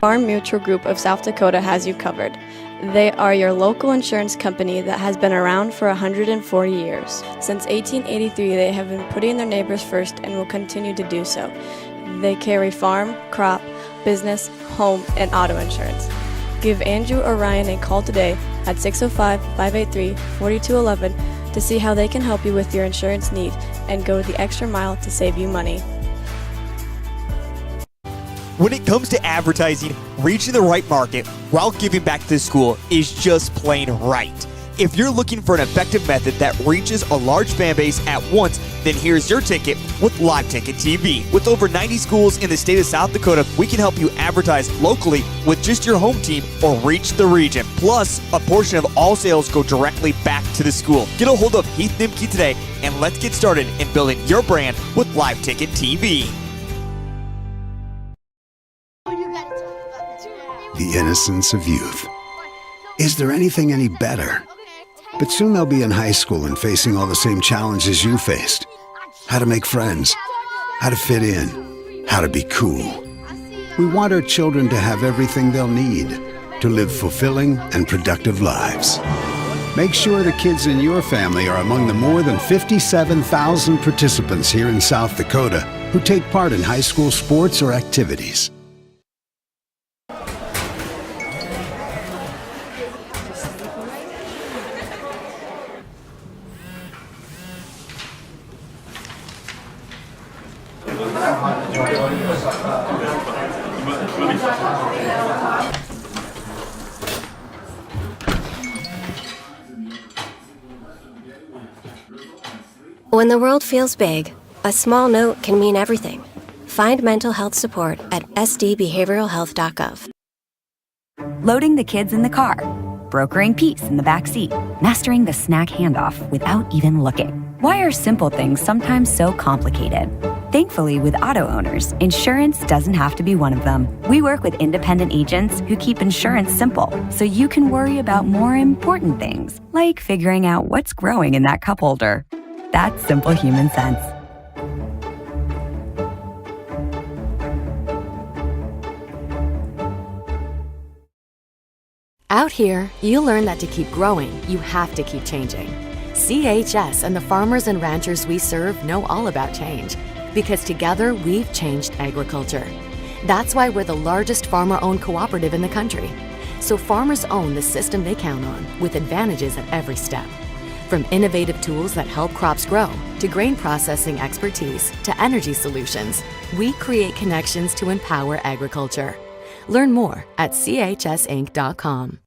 Farm Mutual Group of South Dakota has you covered. They are your local insurance company that has been around for 140 years. Since 1883, they have been putting their neighbors first and will continue to do so. They carry farm, crop, business, home, and auto insurance. Give Andrew or Ryan a call today at 605-583-4211 to see how they can help you with your insurance need and go the extra mile to save you money. When it comes to advertising, reaching the right market while giving back to the school is just plain right. If you're looking for an effective method that reaches a large fan base at once, then here's your ticket with Live Ticket TV. With over 90 schools in the state of South Dakota, we can help you advertise locally with just your home team or reach the region. Plus, a portion of all sales go directly back to the school. Get a hold of Heath Nimke today and let's get started in building your brand with Live Ticket TV. The innocence of youth. Is there anything any better? But soon they'll be in high school and facing all the same challenges you faced. How to make friends, how to fit in, how to be cool. We want our children to have everything they'll need to live fulfilling and productive lives. Make sure the kids in your family are among the more than 57,000 participants here in South Dakota who take part in high school sports or activities. When the world feels big, a small note can mean everything. Find mental health support at sdbehavioralhealth.gov. Loading the kids in the car, brokering peace in the back seat, mastering the snack handoff without even looking. Why are simple things sometimes so complicated? Thankfully, with auto owners, insurance doesn't have to be one of them. We work with independent agents who keep insurance simple, so you can worry about more important things, like figuring out what's growing in that cup holder. That's simple human sense. Out here, you learn that to keep growing, you have to keep changing. SHS and the farmers and ranchers we serve know all about change, because together we've changed agriculture. That's why we're the largest farmer-owned cooperative in the country. So farmers own the system they count on, with advantages at every step. From innovative tools that help crops grow, to grain processing expertise, to energy solutions, we create connections to empower agriculture. Learn more at chsinc.com.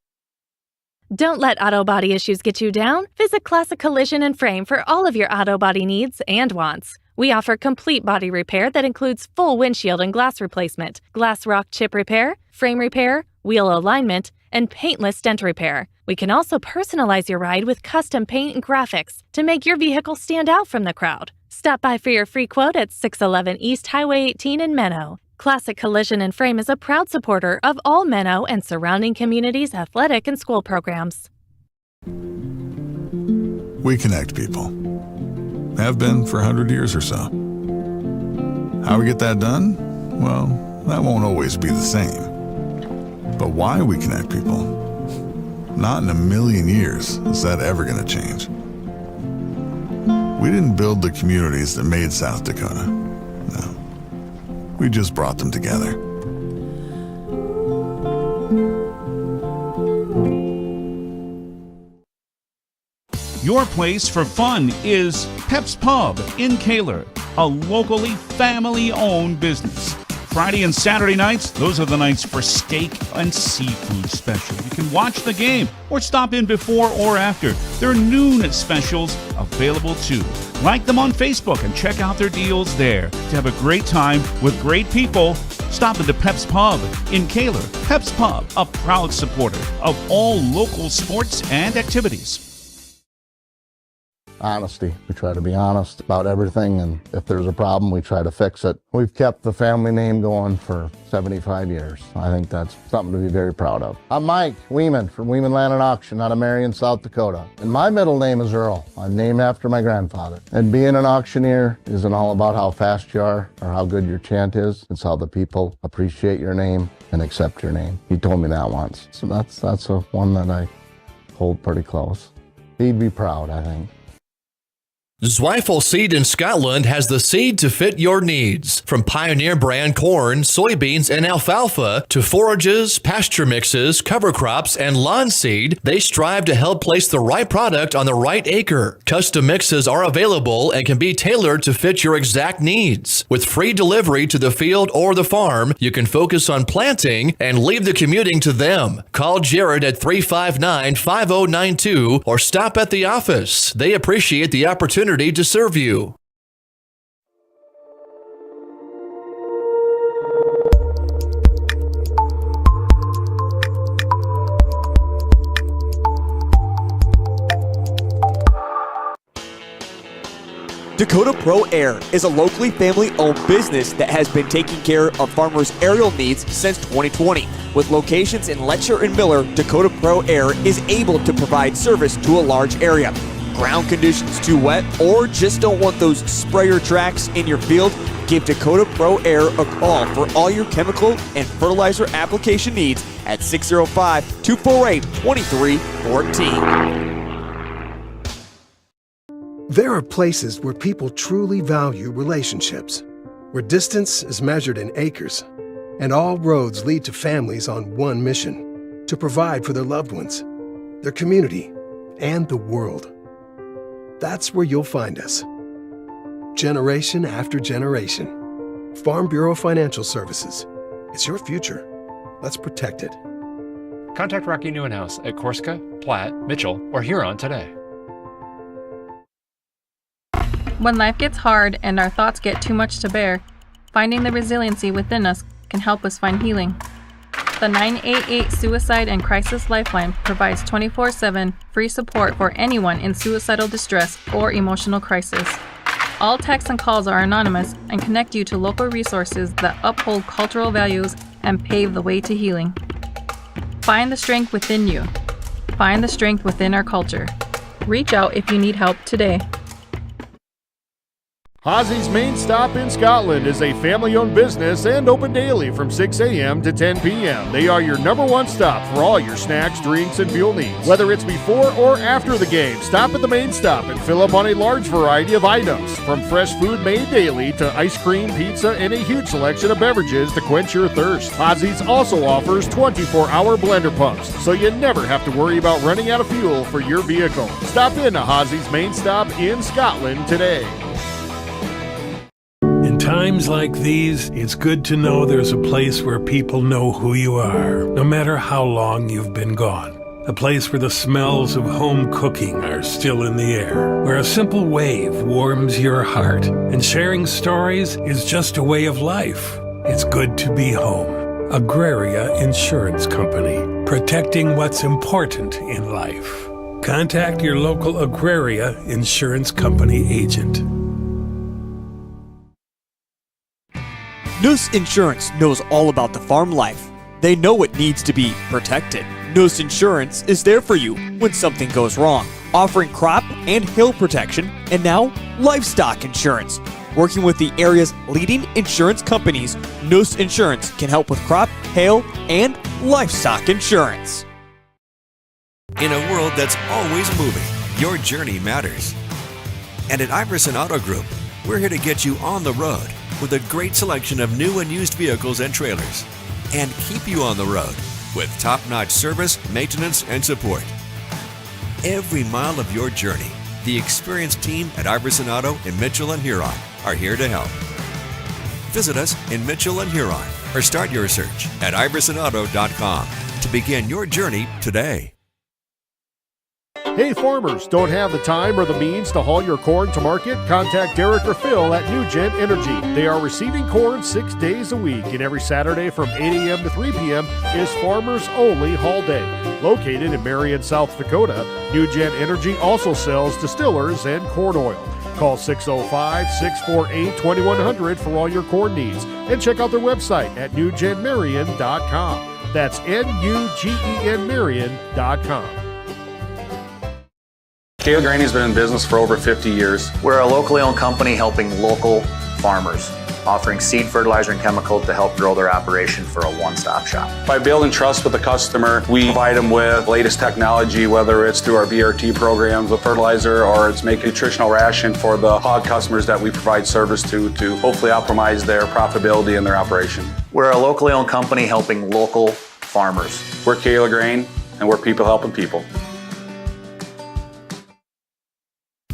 Don't let auto body issues get you down. Visit Classic Collision and Frame for all of your auto body needs and wants. We offer complete body repair that includes full windshield and glass replacement, glass rock chip repair, frame repair, wheel alignment, and paintless dent repair. We can also personalize your ride with custom paint and graphics to make your vehicle stand out from the crowd. Stop by for your free quote at 611 East Highway 18 in Menno. Classic Collision and Frame is a proud supporter of all Menno and surrounding communities' athletic and school programs. We connect people. Have been for 100 years or so. How we get that done? Well, that won't always be the same. But why we connect people? Not in a million years is that ever going to change. We didn't build the communities that made South Dakota. No. We just brought them together. Your place for fun is Pep's Pub in Kaler, a locally family-owned business. Friday and Saturday nights, those are the nights for steak and seafood special. You can watch the game or stop in before or after. There are noon specials available too. Like them on Facebook and check out their deals there. To have a great time with great people, stop into Pep's Pub in Kaler. Pep's Pub, a proud supporter of all local sports and activities. Honesty. We try to be honest about everything, and if there's a problem, we try to fix it. We've kept the family name going for 75 years. I think that's something to be very proud of. I'm Mike Weeman from Weeman Land and Auction out of Marion, South Dakota. And my middle name is Earl. I'm named after my grandfather. And being an auctioneer isn't all about how fast you are or how good your chant is. It's how the people appreciate your name and accept your name. He told me that once. So that's a one that I hold pretty close. He'd be proud, I think. Zweifel Seed in Scotland has the seed to fit your needs. From Pioneer brand corn, soybeans, and alfalfa to forages, pasture mixes, cover crops, and lawn seed, they strive to help place the right product on the right acre. Custom mixes are available and can be tailored to fit your exact needs. With free delivery to the field or the farm, you can focus on planting and leave the commuting to them. Call Jared at 359-5092 or stop at the office. They appreciate the opportunity to serve you. Dakota Pro Air is a locally family-owned business that has been taking care of farmers' aerial needs since 2020. With locations in Letcher and Miller, Dakota Pro Air is able to provide service to a large area. Ground conditions too wet, or just don't want those sprayer tracks in your field? Give Dakota Pro Air a call for all your chemical and fertilizer application needs at 605-248-2314. There are places where people truly value relationships, where distance is measured in acres, and all roads lead to families on one mission: to provide for their loved ones, their community, and the world. That's where you'll find us. Generation after generation. Farm Bureau Financial Services. It's your future. Let's protect it. Contact Rocky Neuenhouse at Corsica, Platte, Mitchell, or Huron today. When life gets hard and our thoughts get too much to bear, finding the resiliency within us can help us find healing. The 988 Suicide and Crisis Lifeline provides 24/7 free support for anyone in suicidal distress or emotional crisis. All texts and calls are anonymous and connect you to local resources that uphold cultural values and pave the way to healing. Find the strength within you. Find the strength within our culture. Reach out if you need help today. Hozzy's Main Stop in Scotland is a family-owned business and open daily from 6 a.m. to 10 p.m. They are your number one stop for all your snacks, drinks, and fuel needs. Whether it's before or after the game, stop at the Main Stop and fill up on a large variety of items, from fresh food made daily to ice cream, pizza, and a huge selection of beverages to quench your thirst. Hozzy's also offers 24-hour blender pumps, so you never have to worry about running out of fuel for your vehicle. Stop in to Hozzy's Main Stop in Scotland today. In times like these, it's good to know there's a place where people know who you are, no matter how long you've been gone. A place where the smells of home cooking are still in the air, where a simple wave warms your heart, and sharing stories is just a way of life. It's good to be home. Agraria Insurance Company, protecting what's important in life. Contact your local Agraria Insurance Company agent. Nuss Insurance knows all about the farm life. They know what needs to be protected. Nuss Insurance is there for you when something goes wrong, offering crop and hail protection and now livestock insurance. Working with the area's leading insurance companies, Nuss Insurance can help with crop, hail, and livestock insurance. In a world that's always moving, your journey matters. And at Iverson Auto Group, we're here to get you on the road with a great selection of new and used vehicles and trailers, and keep you on the road with top-notch service, maintenance, and support. Every mile of your journey, the experienced team at Iverson Auto in Mitchell and Huron are here to help. Visit us in Mitchell and Huron or start your search at iversonauto.com to begin your journey today. Hey farmers, don't have the time or the means to haul your corn to market? Contact Derek or Phil at NewGen Energy. They are receiving corn 6 days a week, and every Saturday from 8 a.m. to 3 p.m. is Farmers Only Haul Day. Located in Marion, South Dakota, NewGen Energy also sells distillers and corn oil. Call 605-648-2100 for all your corn needs, and check out their website at newgenmarion.com. That's NUGEN Marion.com. Kayla Graney's been in business for over 50 years. We're a locally owned company helping local farmers, offering seed, fertilizer, and chemical to help grow their operation for a one-stop shop. By building trust with the customer, we provide them with latest technology, whether it's through our VRT programs with fertilizer or it's making nutritional ration for the hog customers that we provide service to hopefully optimize their profitability in their operation. We're a locally owned company helping local farmers. We're Kayla Grain, and we're people helping people.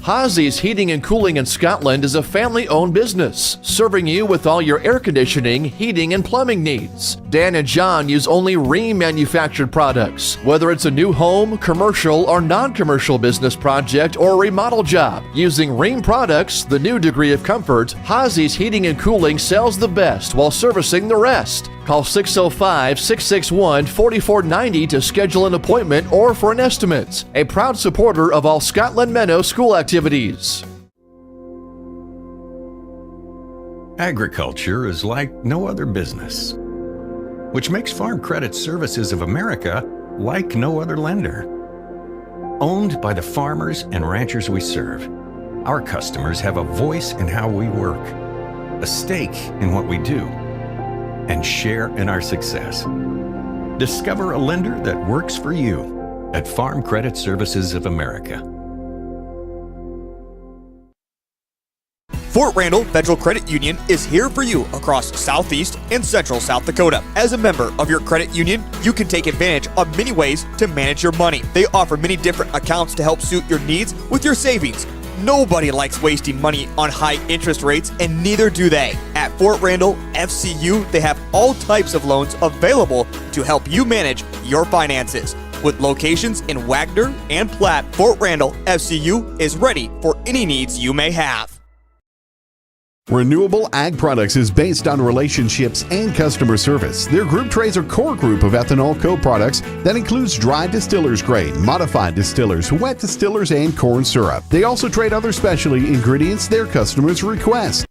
Hazi's Heating and Cooling in Scotland is a family-owned business, serving you with all your air conditioning, heating, and plumbing needs. Dan and John use only Rheem manufactured products. Whether it's a new home, commercial, or non-commercial business project or remodel job, using Rheem products, the new degree of comfort, Hazi's Heating and Cooling sells the best while servicing the rest. Call 605-661-4490 to schedule an appointment or for an estimate. A proud supporter of all Scotland Menno school activities. Agriculture is like no other business, which makes Farm Credit Services of America like no other lender. Owned by the farmers and ranchers we serve, our customers have a voice in how we work, a stake in what we do, and share in our success. Discover a lender that works for you at Farm Credit Services of America. Fort Randall Federal Credit Union is here for you across Southeast and Central South Dakota. As a member of your credit union, you can take advantage of many ways to manage your money. They offer many different accounts to help suit your needs with your savings. Nobody likes wasting money on high interest rates, and neither do they. At Fort Randall FCU, they have all types of loans available to help you manage your finances. With locations in Wagner and Platte, Fort Randall FCU is ready for any needs you may have. Renewable Ag Products is based on relationships and customer service. Their group trades a core group of ethanol co-products that includes dry distillers grain, modified distillers, wet distillers, and corn syrup. They also trade other specialty ingredients their customers request.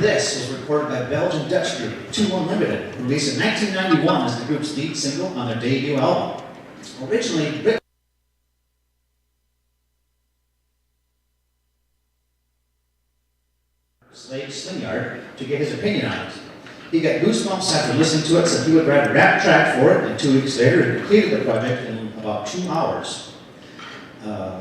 This was recorded by Belgian Dutch group 21 Limited, released in 1991 as the group's lead single on their debut album. Originally written Slade Slingyard to get his opinion on it. He got goosebumps after listening to it, so he would write a rap track for it, and 2 weeks later he completed the project in about 2 hours.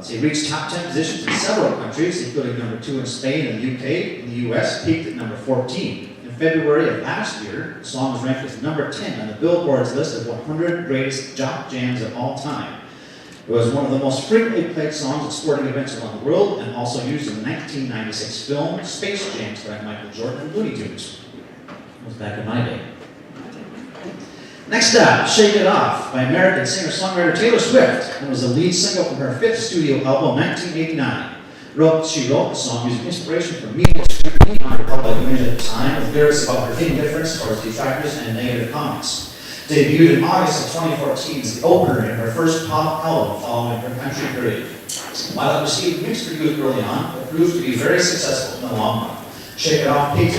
So he reached top 10 positions in several countries, including number 2 in Spain and the UK. In the US, peaked at number 14. In February of last year, the song was ranked as number 10 on the Billboard's list of 100 greatest jock jams of all time. It was one of the most frequently played songs at sporting events around the world, and also used in the 1996 film Space Jam starring Michael Jordan and Looney Tunes. It was back in my day. Next up, Shake It Off by American singer-songwriter Taylor Swift, and was the lead single from her 5th studio album, 1989. She wrote the song using inspiration from media scrutiny on her public image at the time, with lyrics about her hidden difference towards detractors and negative comments. Debuted in August of 2014 as the opener in her first pop album following her country period. While it received mixed reviews early on, it proved to be very successful in the long run. Shake It Off peaked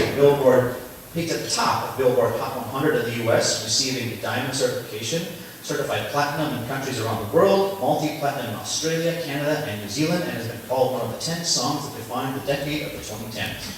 at the top of Billboard Hot 100 in the US, receiving the Diamond certification, certified platinum in countries around the world, multi-platinum in Australia, Canada, and New Zealand, and has been called one of the 10 songs that define the decade of the 2010s.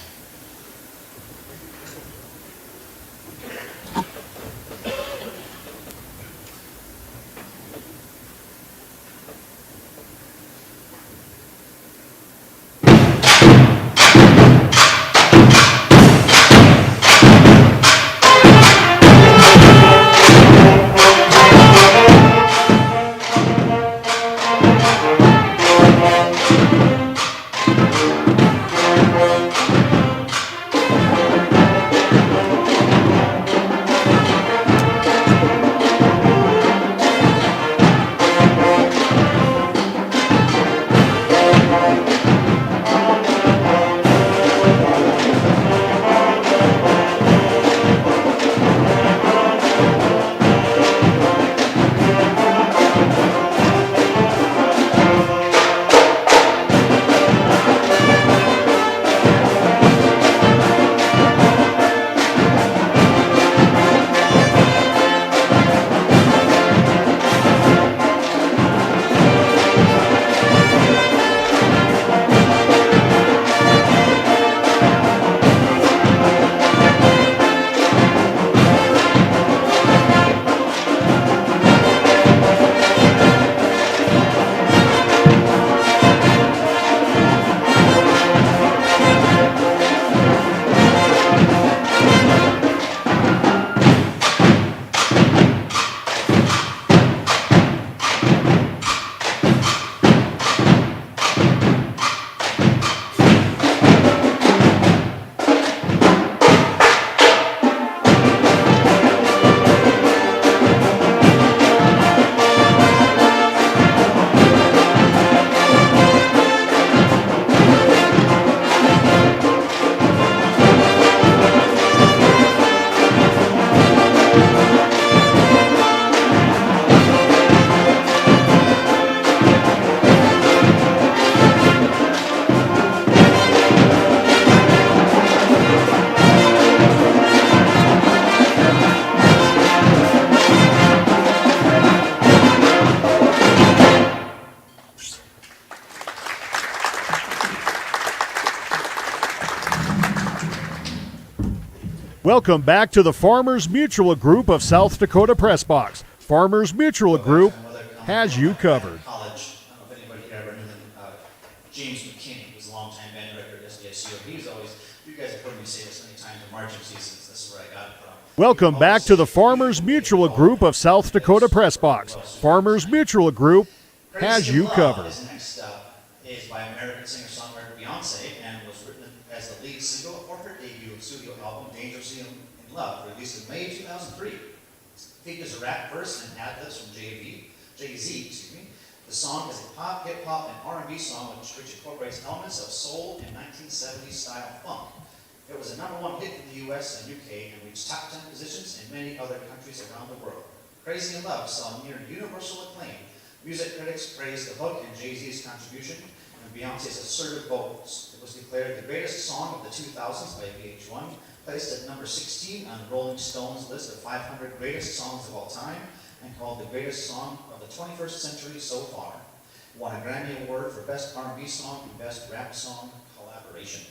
Welcome back to the Farmers Mutual Group of South Dakota Press Box. Farmers Mutual Group has you covered. College. I don't know if anybody here ever knew James McKinney was a longtime band director at SDSU. He was always, you guys have heard me say this many times in marching seasons, this is where I got it from. Welcome back to the Farmers Mutual Group of South Dakota Press Box. Farmers Mutual Group has you covered. This next is by American singer-songwriter Beyonce, and was written as the lead single for her debut studio album, Dangerously in Love, released in May 2003. It features a rap verse and ad-libs from Jay-Z. The song is a pop, hip-hop, and R&B song which incorporates elements of soul and 1970s style funk. It was a #1 hit in the US and UK and reached top 10 positions in many other countries around the world. Crazy in Love saw near universal acclaim. Music critics praised the hook and Jay-Z's contribution, and Beyonce's assertive vocals. It was declared the greatest song of the 2000s by VH1, placed at number 16 on Rolling Stone's list of 500 greatest songs of all time, and called the greatest song of the 21st century so far. Won a Grammy Award for Best R&B Song and Best Rap Song Collaboration.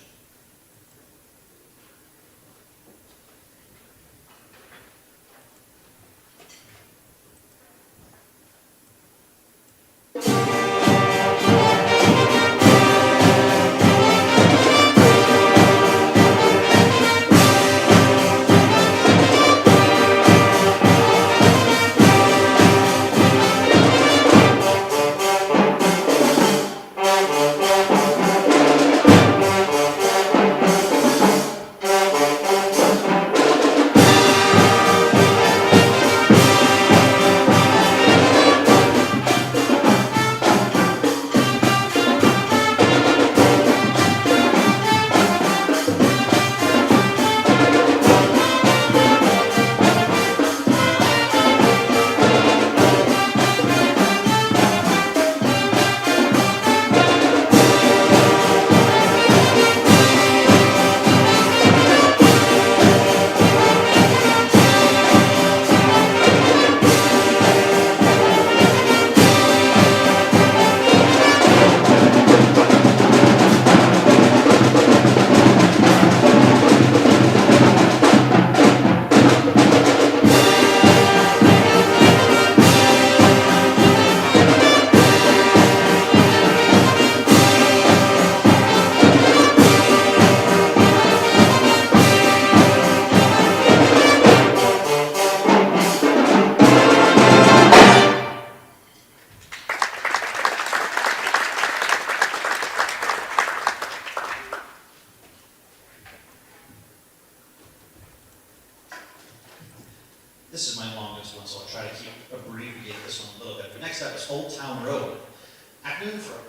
This is my longest one, so I'll try to abbreviate this one a little bit. But next up is Old Town Road.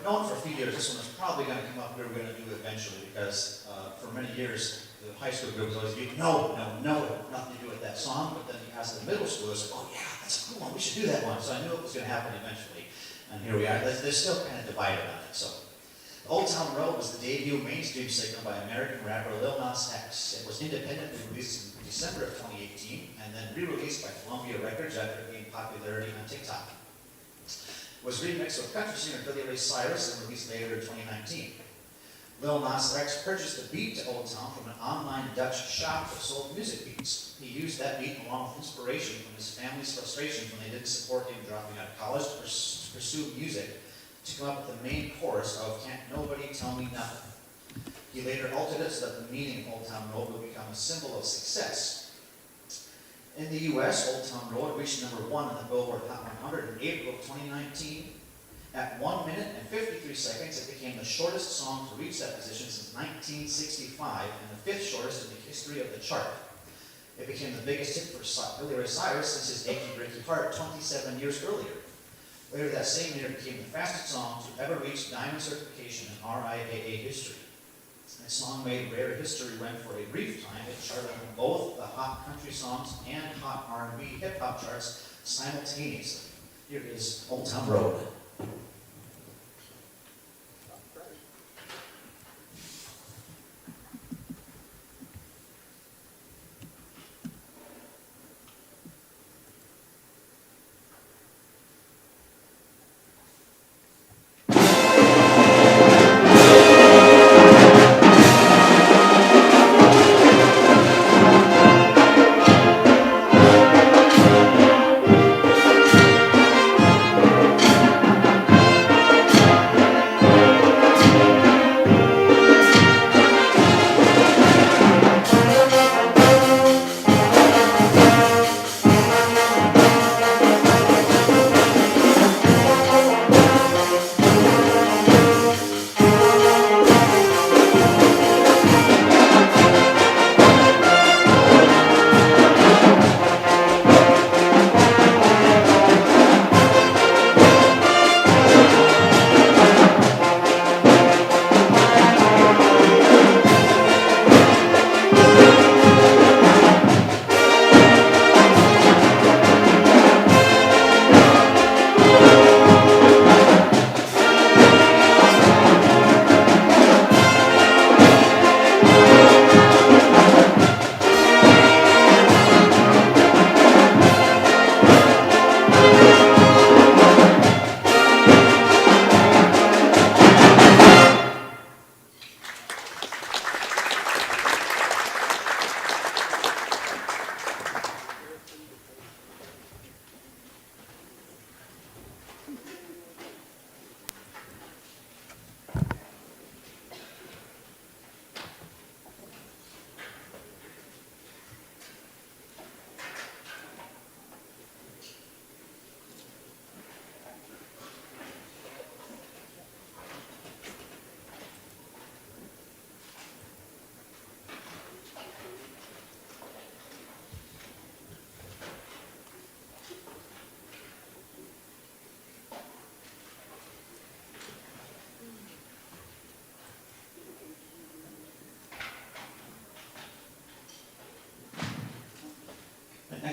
Known for a few years, this one is probably going to come up, we were going to do eventually, because for many years, the high school group was always, no, nothing to do with that song. But then you ask the middle schoolers, oh yeah, that's a cool one, we should do that one. So I knew it was going to happen eventually. And here we are. They're still kind of divided on it. So Old Town Road was the debut mainstream single by American rapper Lil Nas X. It was independently released in December of 2018 and then re-released by Columbia Records after gaining popularity on TikTok. It was remixed with country singer Billy Ray Cyrus and released later in 2019. Lil Nas X purchased the beat to Old Town from an online Dutch shop that sold music beats. He used that beat along with inspiration from his family's frustrations when they didn't support him dropping out of college to pursue music to come up with the main chorus of Can't Nobody Tell Me Nothing. He later altered it so that the meaning of Old Town Road would become a symbol of success. In the US, Old Town Road reached number 1 on the Billboard Hot 100 in April of 2019. At 1 minute and 53 seconds, it became the shortest song to reach that position since 1965 and the 5th shortest in the history of the chart. It became the biggest hit for Billy Ray Cyrus since his Achy Breaky Heart 27 years earlier. Later that same year, it became the fastest song to ever reach diamond certification in RIAA history. That song made rare history when, for a brief time, it charted on both the hot country songs and hot R&B hip-hop charts simultaneously. Here is Old Town Road.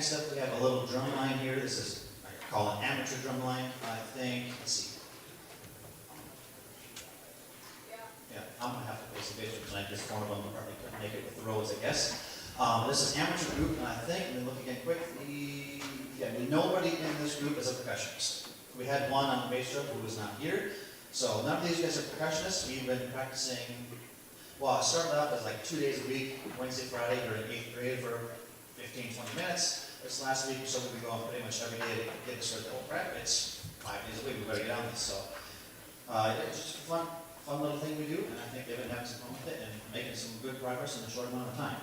Next up, we have a little drum line here. This is, I call it amateur drum line, I think. Let's see. Yeah, I'm gonna have to play some bass drum tonight. This one of them probably couldn't make it with the roads, I guess. This is amateur group, and I think, let me look again quickly. Yeah, nobody in this group is a percussionist. We had one on the bass drum who was not here. So none of these guys are percussionists. We've been practicing, well, I started out as like 2 days a week, Wednesday, Friday, during 8th grade for 15, 20 minutes. This last week, so we'll be going pretty much every day to get this sort of prep. It's 5 days a week, we've got to get on this. So it's just a fun little thing we do, and I think they've been having some fun with it and making some good progress in a short amount of time.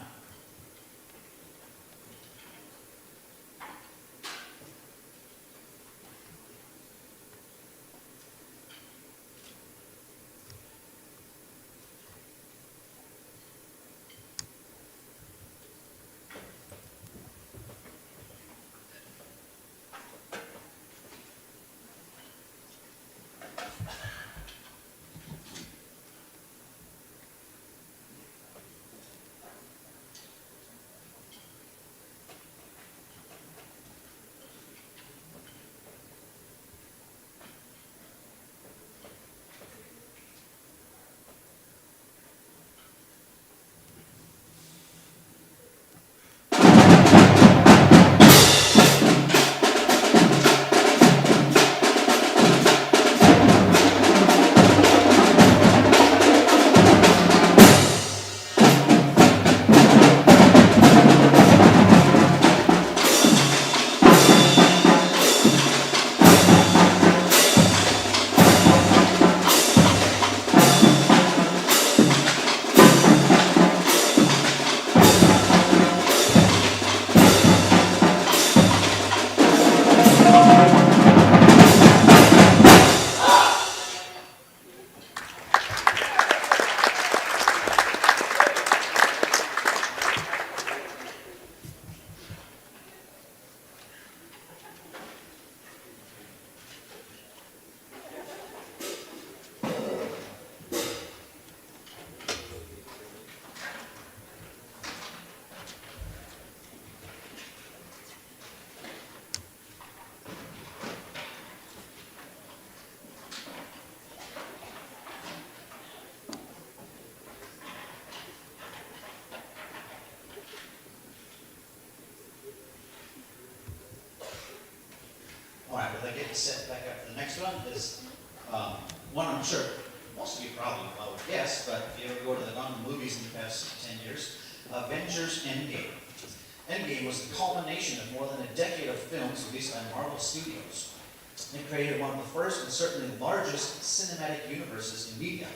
All right, but I get set back up for the next one is one I'm sure most of you probably would guess, but if you ever go to the movies in the past 10 years, Avengers Endgame. Endgame was the culmination of more than a decade of films released by Marvel Studios. It created one of the first and certainly largest cinematic universes in media.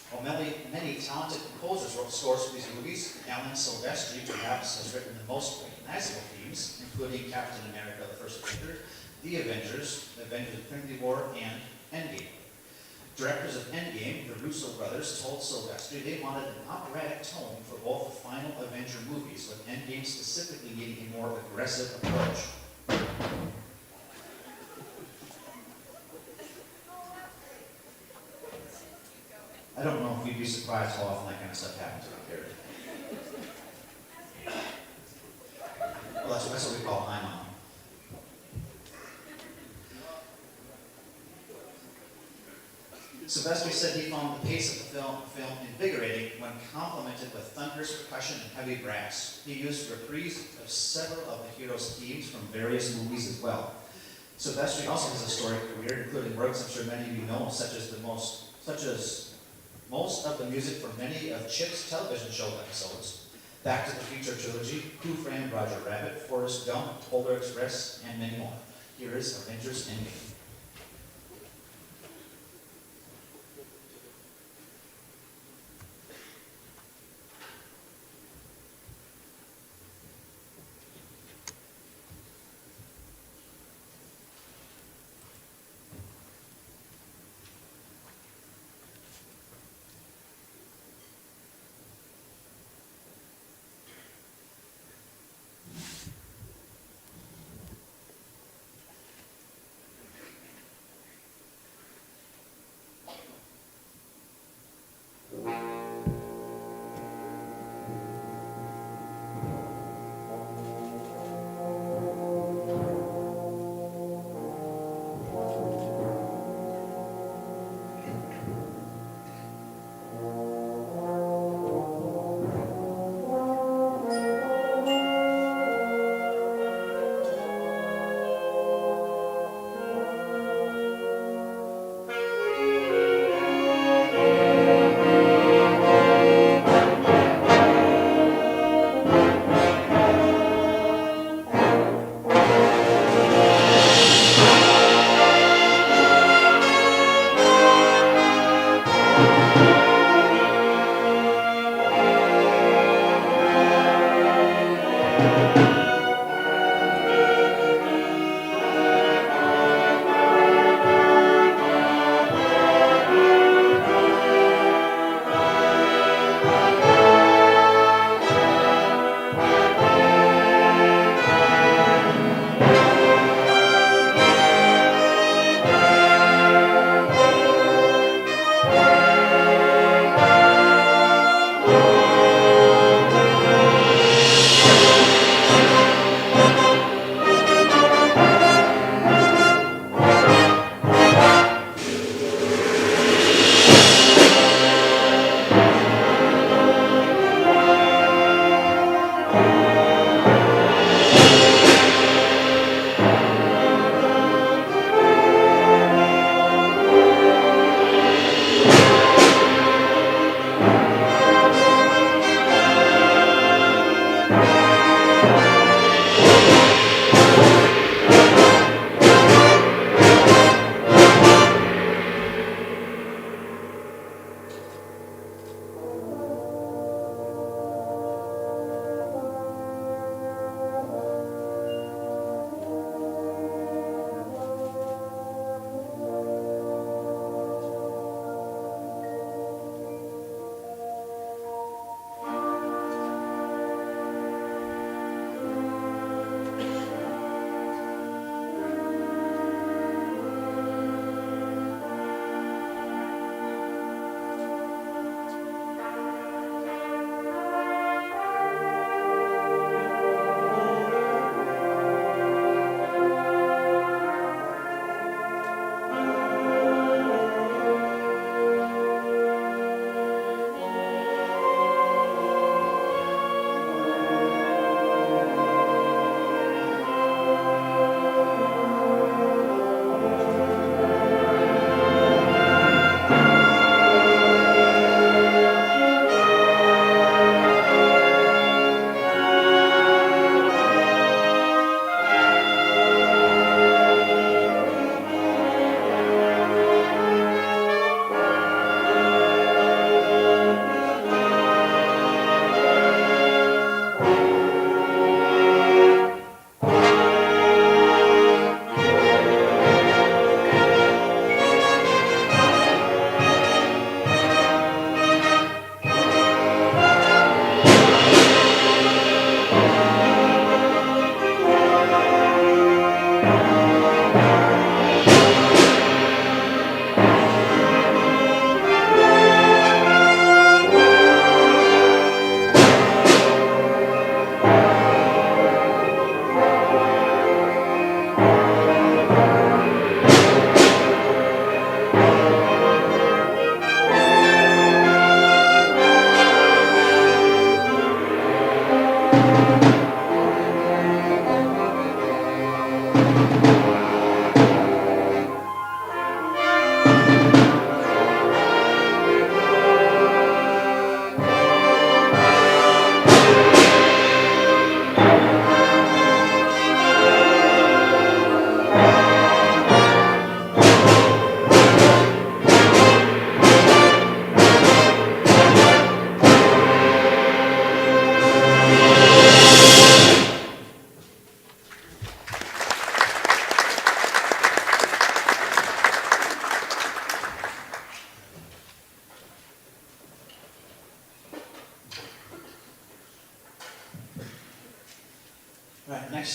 While many talented composers wrote scores for these movies, Alan Silvestri perhaps has written the most recognizable themes, including Captain America: The First Avenger, The Avengers, Avengers: Infinity War, and Endgame. Directors of Endgame, the Russo brothers, told Silvestri they wanted an operatic tone for both the final Avenger movies, with Endgame specifically needing a more aggressive approach. I don't know if you'd be surprised how often that kind of stuff happens around here. Well, that's what we call high mom. Silvestri said he found the pace of the film invigorating when complemented with thunderous percussion and heavy brass. He used reprise of several of the heroes' themes from various movies as well. Silvestri also has a storied career, including works I'm sure many of you know, such as most of the music for many of Chip's television show episodes, Back to the Future trilogy, Who Framed Roger Rabbit, Forrest Gump, Polar Express, and many more. Here is Avengers Endgame.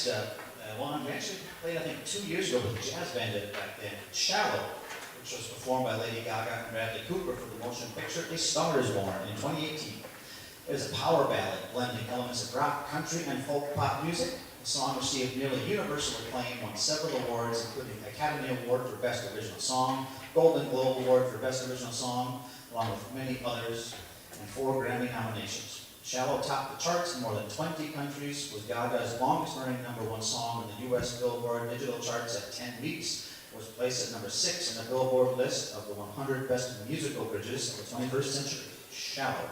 next one we actually played, I think, 2 years ago with a jazz band did it back then, Shallow, which was performed by Lady Gaga and Bradley Cooper for the motion picture A Star Is Born in 2018. It is a power ballad blending elements of rock, country, and folk pop music. The song received nearly universal acclaim, won several awards, including Academy Award for Best Original Song, Golden Globe Award for Best Original Song, along with many others, and 4 Grammy nominations. Shallow topped the charts in more than 20 countries, was Gaga's longest-running #1 song in the U.S. Billboard digital charts at 10 weeks, was placed at number 6 in the Billboard list of the 100 best musical bridges of the 21st century. Shallow.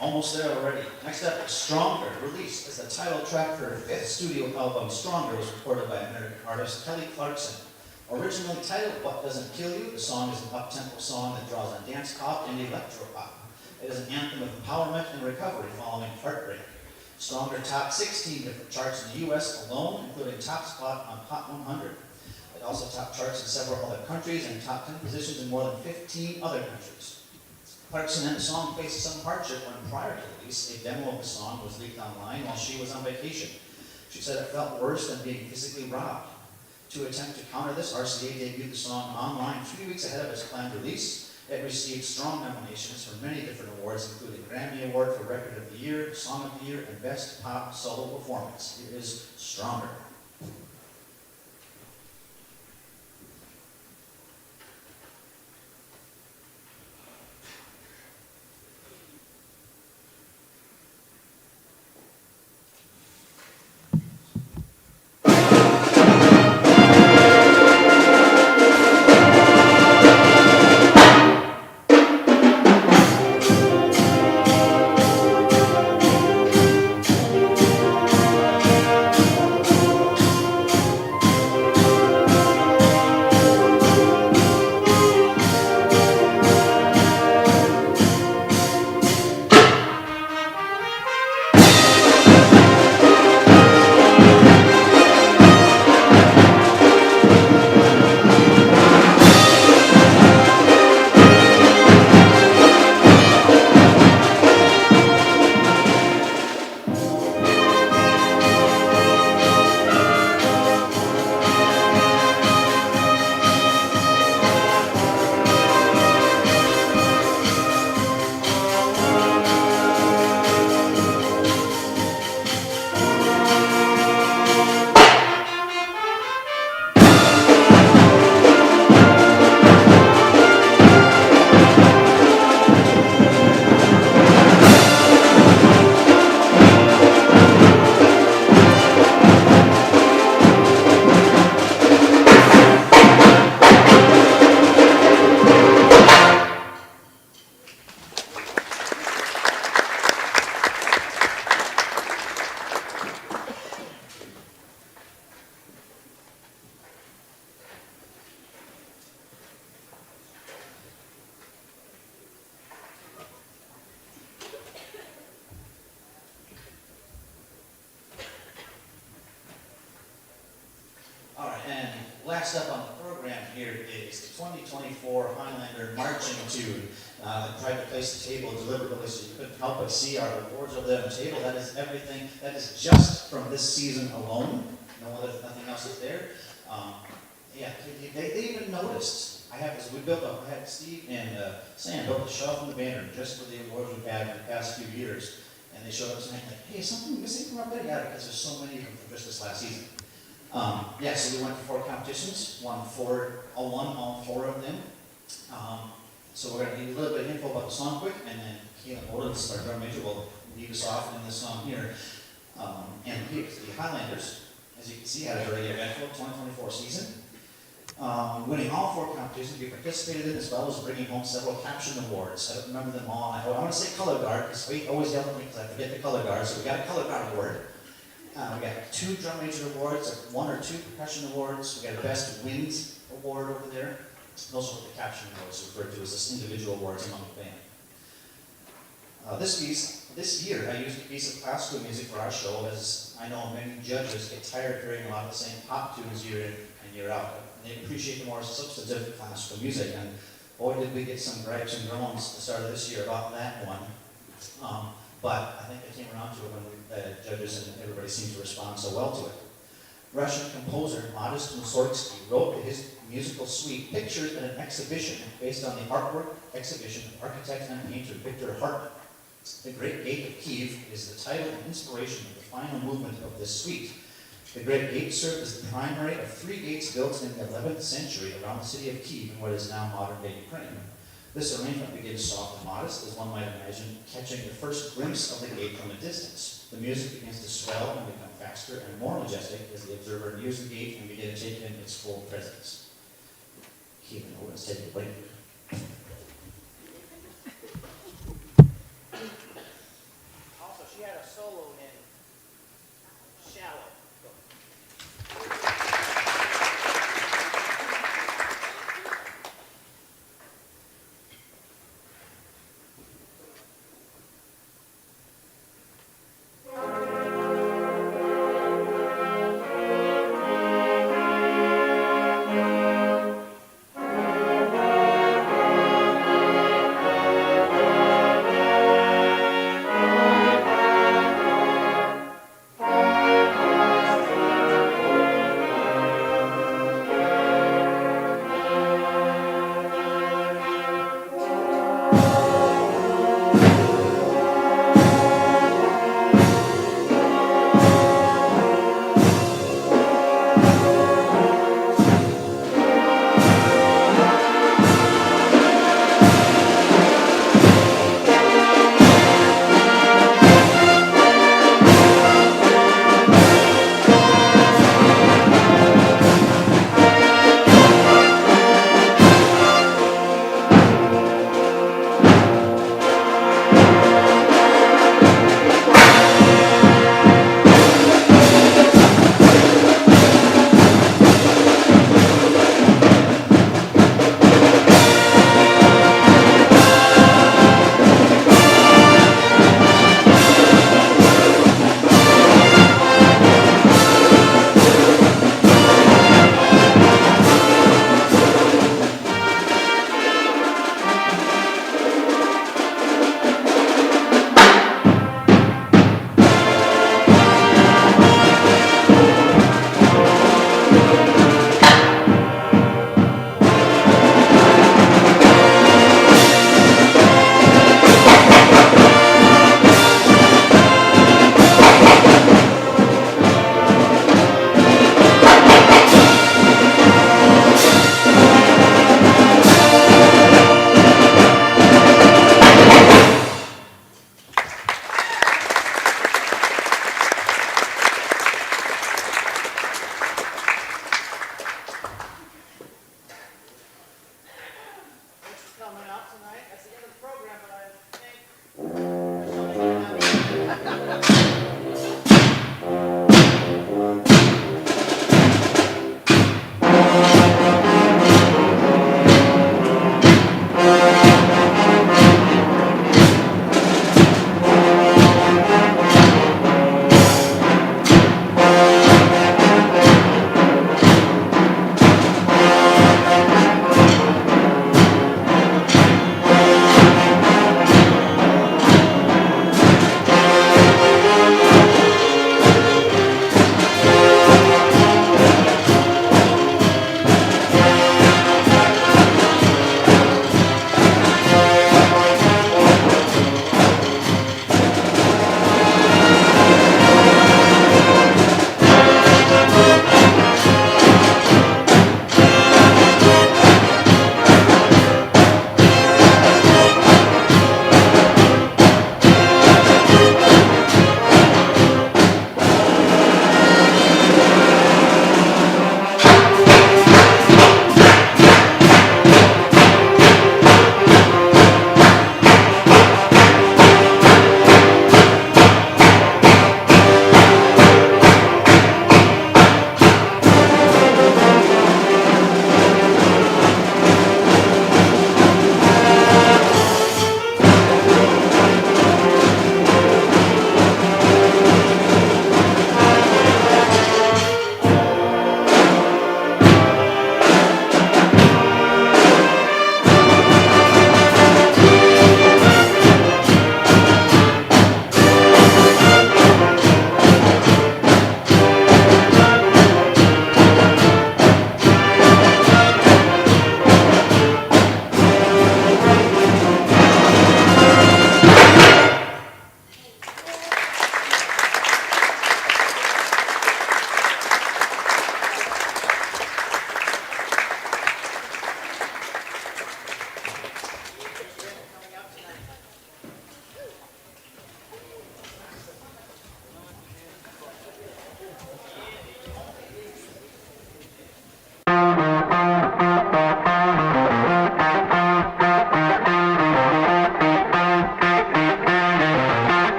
Almost there already. Next up, Stronger, released as the title track for her 5th studio album. Stronger was recorded by American artist Kelly Clarkson. Originally titled What Doesn't Kill You, the song is an up-tempo song that draws on dance pop and electro-pop. It is an anthem of empowerment and recovery following heartbreak. Stronger topped 16 different charts in the U.S. alone, including top spot on Hot 100. It also topped charts in several other countries and top 10 positions in more than 15 other countries. Clarkson and the song faced some hardship when prior to release, a demo of the song was leaked online while she was on vacation. She said it felt worse than being physically robbed. To attempt to counter this, RCA debuted the song online 3 weeks ahead of its planned release. It received strong nominations for many different awards, including Grammy Award for Record of the Year, Song of the Year, and Best Pop Solo Performance. Here is Stronger. last up on the program here is the 2024 Highlander Marching Tune. I tried to place the table deliberately so you couldn't help but see our awards over there on the table. That is everything. That is just from this season alone. Nothing else is there. Yeah, they even noticed. I had Steve and Sam built a shelf in the banner just for the awards we've had in the past few years. And they showed up tonight like, hey, is something missing from up there? Yeah, because there's so many of them from just this last season. Yeah, so we went to 4 competitions, won all 4 of them. So we're going to need a little bit of info about the song quick, and then Keelan Oldens, our drum major, will lead us off in this song here. And here's the Highlanders, as you can see, had a very eventful 2024 season. Winning all 4 competitions we participated in, as well as bringing home several caption awards. I don't remember them all. I want to say color guard, because we always yell at me because I forget the color guard. So we got a color guard award. We got 2 drum major awards, 1 or 2 percussion awards. We got a best wins award over there. Those are what the caption awards referred to as this individual awards among the band. This year, I used a piece of classical music for our show, as I know many judges get tired of hearing a lot of the same pop tunes year in and year out. And they appreciate the more substantive classical music, and boy did we get some gripes and groans at the start of this year about that one. But I think I came around to it when the judges and everybody seemed to respond so well to it. Russian composer Modest Mussorgsky wrote his musical suite Pictures at an Exhibition based on the artwork exhibition of architect and painter Victor Hartmann. The Great Gate of Kiev is the title and inspiration of the final movement of this suite. The Great Gate served as the primary of 3 gates built in the 11th century around the city of Kiev in what is now modern-day Ukraine. This arrangement begins soft and modest, as one might imagine, catching the first glimpse of the gate from a distance. The music begins to swell and become faster and more majestic as the observer nears the gate and begins to take in its full presence. Keelan Owens, take it away. Also, she had a solo in